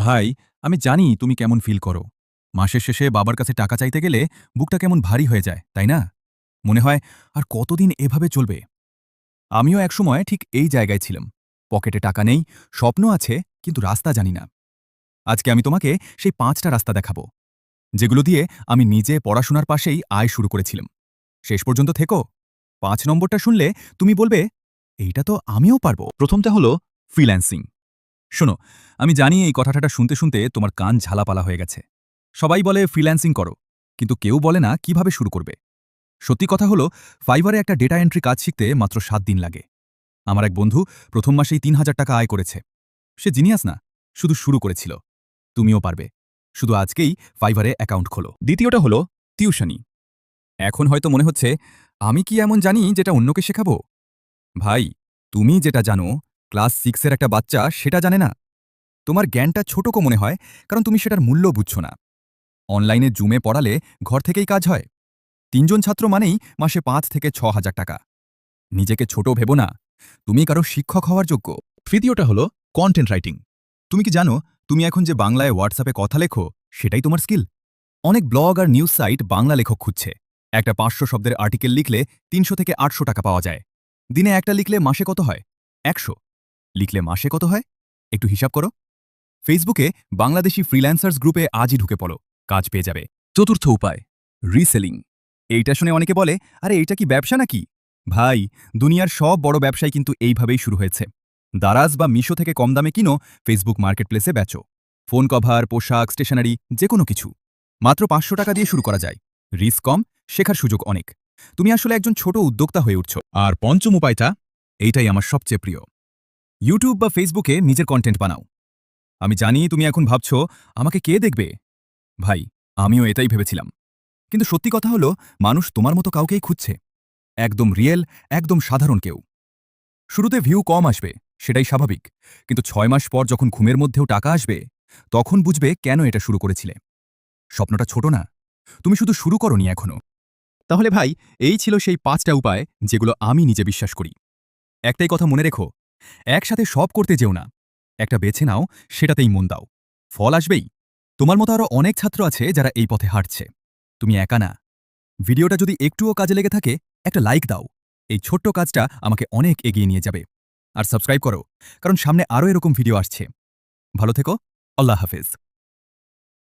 ভাই, আমি জানি তুমি কেমন ফিল করো। মাসের শেষে বাবার কাছে টাকা চাইতে গেলে বুকটা কেমন ভারী হয়ে যায়, তাই না? মনে হয় আর কতদিন এভাবে চলবে। আমিও একসময় ঠিক এই জায়গায় ছিলাম। পকেটে টাকা নেই, স্বপ্ন আছে, কিন্তু রাস্তা জানি না। আজকে আমি তোমাকে সেই ৫টা রাস্তা দেখাবো, যেগুলো দিয়ে আমি নিজে পড়াশোনার পাশেই আয় শুরু করেছিলাম। শেষ পর্যন্ত থেকো। ৫ নম্বরটা শুনলে তুমি বলবে, এইটা তো আমিও পারবো। প্রথমটা হলো ফ্রিল্যান্সিং। শোনো, আমি জানি এই কথাটা শুনতে শুনতে তোমার কান ঝালাপালা হয়ে গেছে। সবাই বলে ফ্রিল্যান্সিং করো, কিন্তু কেউ বলে না কিভাবে শুরু করবে। সত্যি কথা হলো, ফাইবারে একটা ডেটা এন্ট্রি কাজ শিখতে মাত্র ৭ দিন লাগে। আমার এক বন্ধু প্রথম মাসেই ৩,০০০ টাকা আয় করেছে। সে জিনিয়াস না, শুধু শুরু করেছিল। তুমিও পারবে। শুধু আজকেই ফাইবারে অ্যাকাউন্ট খোলো। দ্বিতীয়টা হলো টিউশনি। এখন হয়তো মনে হচ্ছে, আমি কি এমন জানি যেটা অন্যকে শেখাবো? ভাই, তুমি যেটা জানো, ক্লাস 6 এর একটা বাচ্চা সেটা জানে না। তোমার জ্ঞানটা ছোটকো মনে হয়, কারণ তুমি সেটার মূল্য বুঝছো না। অনলাইনে জুমে পড়ালে ঘর থেকেই কাজ হয়। ৩ জন ছাত্র মানেই মাসে ৫ থেকে ৬,০০০ টাকা। নিজেকে ছোট ভেবো না, তুমি কারো শিক্ষক হওয়ার যোগ্য। তৃতীয়টা হলো কন্টেন্ট রাইটিং। তুমি কি জানো, তুমি এখন যে বাংলায় হোয়াটসঅ্যাপে কথা লেখো, সেটাই তোমার স্কিল। অনেক ব্লগ আর নিউজ সাইট বাংলা লেখক খুঁজছে। একটা ৫০০ শব্দের আর্টিকেল লিখলে ৩০০ থেকে ৮০০ টাকা পাওয়া যায়। দিনে একটা লিখলে মাসে কত হয়? ১০০। লিখলে মাসে কত হয়? একটু হিসাব করো। ফেসবুকে বাংলাদেশি ফ্রিল্যান্সার্স গ্রুপে আজই ঢুকে পড়ো, কাজ পেয়ে যাবে। চতুর্থ উপায়, রিসেলিং। এইটা শুনে অনেকে বলে, আরে এইটা কি ব্যবসা নাকি? ভাই, দুনিয়ার সব বড় ব্যবসায় কিন্তু এইভাবেই শুরু হয়েছে। দারাজ বা মিশো থেকে কম দামে কিনো, ফেসবুক মার্কেটপ্লেসে বেচো। ফোন কভার, পোশাক, স্টেশনারি, যে কোনো কিছু। মাত্র ৫০০ টাকা দিয়ে শুরু করা যায়। রিস্ক কম, শেখার সুযোগ অনেক। তুমি আসলে একজন ছোট উদ্যোক্তা হয়ে উঠছ। আর পঞ্চম উপায়টা, এইটাই আমার সবচেয়ে প্রিয়। ইউটিউব বা ফেসবুকে নিজের কন্টেন্ট বানাও। আমি জানি তুমি এখন ভাবছো, আমাকে কে দেখবে? ভাই, আমিও এটাই ভেবেছিলাম। কিন্তু সত্যি কথা হলো, মানুষ তোমার মতো কাউকেই খুঁজছে। একদম রিয়েল, একদম সাধারণ কেউ। শুরুতে ভিউ কম আসবে, সেটাই স্বাভাবিক। কিন্তু ৬ মাস পর যখন ঘুমের মধ্যেও টাকা আসবে, তখন বুঝবে কেন এটা শুরু করেছিলে। স্বপ্নটা ছোট না, তুমি শুধু শুরু করনি এখনো। তাহলে ভাই, এই ছিল সেই ৫টা উপায় যেগুলো আমি নিজে বিশ্বাস করি। একটাই কথা মনে রেখো, একসাথে সব করতে যেও না। একটা বেছে নাও, সেটাতেই মন দাও। ফল আসবেই। তোমার মতো আরও অনেক ছাত্র আছে যারা এই পথে হাঁটছে। তুমি একা না। ভিডিওটা যদি একটুও কাজে লেগে থাকে, একটা লাইক দাও। এই ছোট্ট কাজটা আমাকে অনেক এগিয়ে নিয়ে যাবে। আর সাবস্ক্রাইব করো, কারণ সামনে আরও এরকম ভিডিও আসছে। ভালো থেকো। আল্লাহ হাফেজ।